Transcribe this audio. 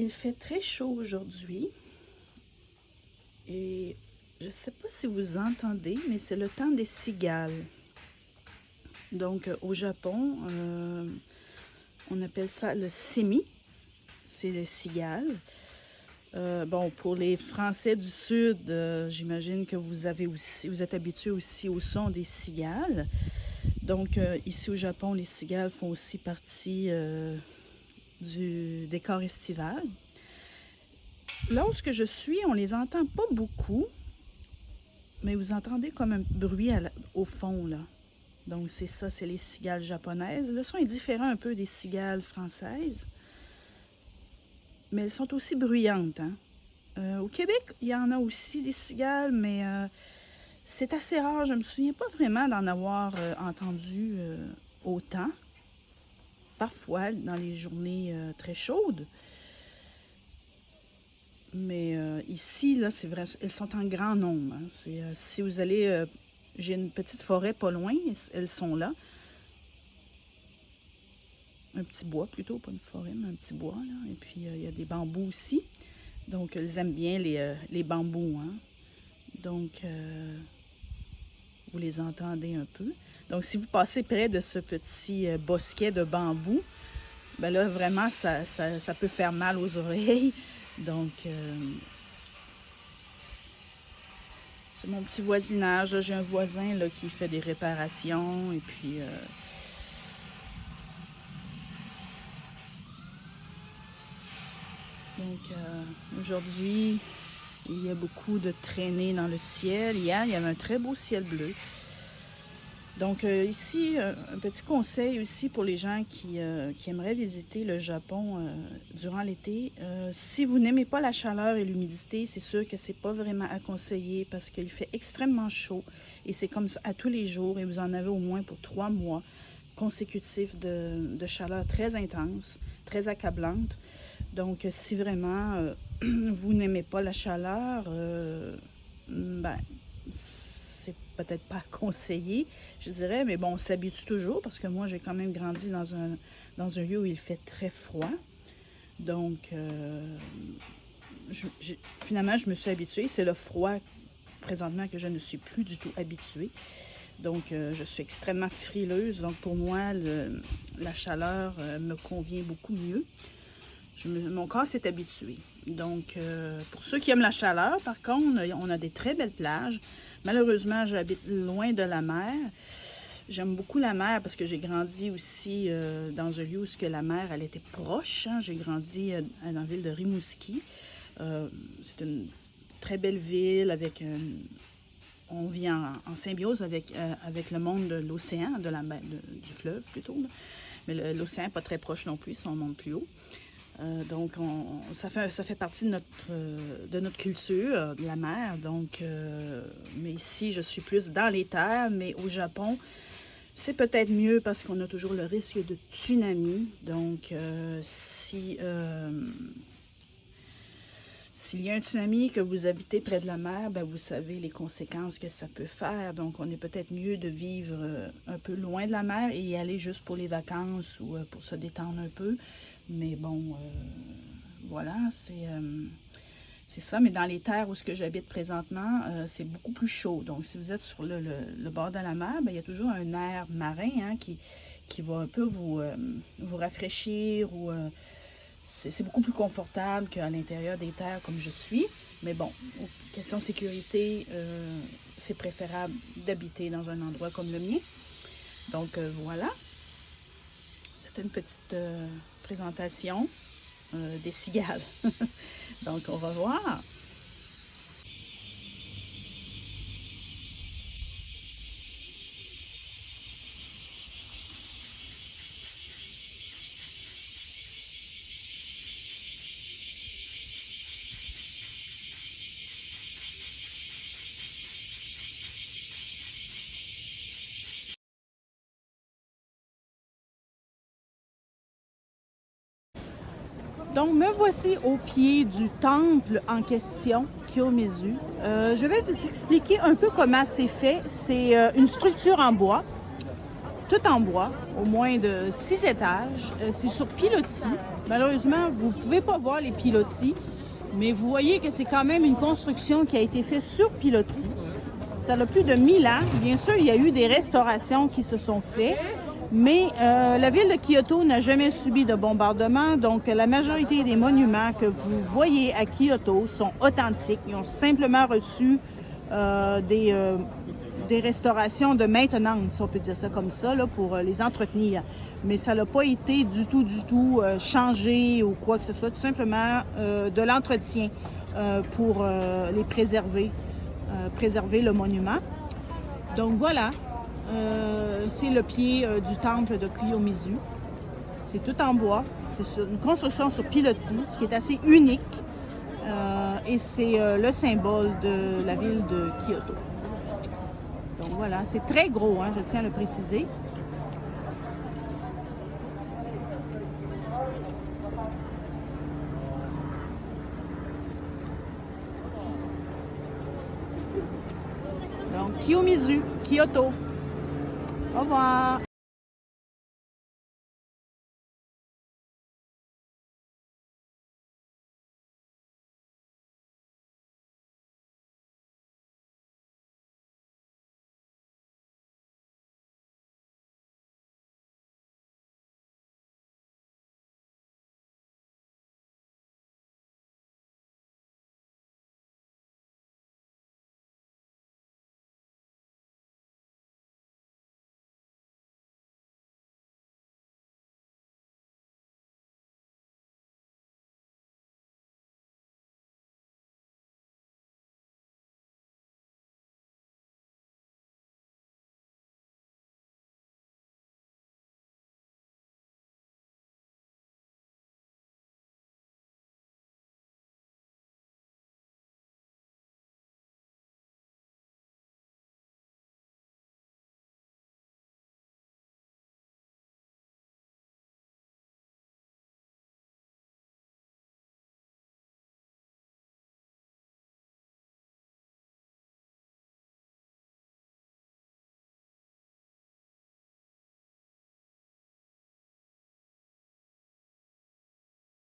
Il fait très chaud aujourd'hui et je ne sais pas si vous entendez, mais c'est le temps des cigales. Donc au Japon, on appelle ça le semi, c'est les cigales. Bon, pour les Français du Sud, j'imagine que vous êtes habitués aussi au son des cigales. Donc ici au Japon, les cigales font aussi partie du décor estival. Là où je suis, on les entend pas beaucoup, mais vous entendez comme un bruit au fond, là. Donc c'est ça, c'est les cigales japonaises. Le son est différent un peu des cigales françaises, mais elles sont aussi bruyantes, hein. Au Québec, il y en a aussi des cigales, mais c'est assez rare. Je ne me souviens pas vraiment d'en avoir entendu autant. Parfois, dans les journées très chaudes. Mais ici, là, c'est vrai, elles sont en grand nombre. Hein. Si vous allez... j'ai une petite forêt pas loin, elles sont là. Un petit bois plutôt, pas une forêt, mais un petit bois. Là. Et puis, il y a des bambous aussi. Donc, elles aiment bien les bambous. Hein. Donc, vous les entendez un peu. Donc, si vous passez près de ce petit bosquet de bambous, ben là, vraiment, ça peut faire mal aux oreilles. Donc, c'est mon petit voisinage. J'ai un voisin là, qui fait des réparations. Et puis, donc, aujourd'hui, il y a beaucoup de traînées dans le ciel. Hier, il y avait un très beau ciel bleu. Donc, ici, un petit conseil aussi pour les gens qui aimeraient visiter le Japon durant l'été. Si vous n'aimez pas la chaleur et l'humidité, c'est sûr que c'est pas vraiment à conseiller parce qu'il fait extrêmement chaud. Et c'est comme ça à tous les jours. Et vous en avez au moins pour 3 mois consécutifs de chaleur très intense, très accablante. Donc, si vraiment vous n'aimez pas la chaleur, ben, c'est peut-être pas conseillé, je dirais, mais bon, on s'habitue toujours parce que moi, j'ai quand même grandi dans un lieu où il fait très froid. Donc, finalement, je me suis habituée. C'est le froid, présentement, que je ne suis plus du tout habituée. Donc, je suis extrêmement frileuse. Donc, pour moi, la chaleur me convient beaucoup mieux. Mon corps s'est habitué. Donc, pour ceux qui aiment la chaleur, par contre, on a des très belles plages. Malheureusement, j'habite loin de la mer. J'aime beaucoup la mer parce que j'ai grandi aussi dans un lieu où la mer, elle était proche. Hein. J'ai grandi dans la ville de Rimouski. C'est une très belle ville avec... on vit en symbiose avec le monde de l'océan, de la mer, du fleuve plutôt. Là. Mais l'océan n'est pas très proche non plus, on monte plus haut. Donc, ça fait partie de notre culture, de la mer. Donc, mais ici, je suis plus dans les terres, mais au Japon, c'est peut-être mieux parce qu'on a toujours le risque de tsunami. Donc, s'il y a un tsunami, que vous habitez près de la mer, ben vous savez les conséquences que ça peut faire. Donc, on est peut-être mieux de vivre un peu loin de la mer et y aller juste pour les vacances ou pour se détendre un peu. Mais bon, voilà, c'est ça. Mais dans les terres où j'habite présentement, c'est beaucoup plus chaud. Donc, si vous êtes sur le bord de la mer, ben, il y a toujours un air marin hein, qui va un peu vous rafraîchir ou... c'est beaucoup plus confortable qu'à l'intérieur des terres comme je suis. Mais bon, question sécurité, c'est préférable d'habiter dans un endroit comme le mien. Donc, voilà. C'était une petite présentation des cigales. Donc, au revoir. Donc, me voici au pied du temple en question, Kiyomizu. Je vais vous expliquer un peu comment c'est fait. C'est une structure en bois tout en bois, au moins de 6 étages. C'est sur pilotis. Malheureusement, vous ne pouvez pas voir les pilotis, mais vous voyez que c'est quand même une construction qui a été faite sur pilotis. Ça a plus de 1000 ans. Bien sûr, il y a eu des restaurations qui se sont faites, mais la ville de Kyoto n'a jamais subi de bombardement, donc la majorité des monuments que vous voyez à Kyoto sont authentiques. Ils ont simplement reçu des restaurations de maintenance, si on peut dire ça comme ça, là, pour les entretenir. Mais ça n'a pas été du tout changé ou quoi que ce soit, tout simplement de l'entretien pour les préserver, préserver le monument. Donc voilà, c'est le pied du temple de Kiyomizu. C'est tout en bois, c'est une construction sur pilotis, ce qui est assez unique. Et c'est le symbole de la ville de Kyoto. Donc voilà, c'est très gros, hein, je tiens à le préciser. Donc Kiyomizu, Kyoto. Au revoir.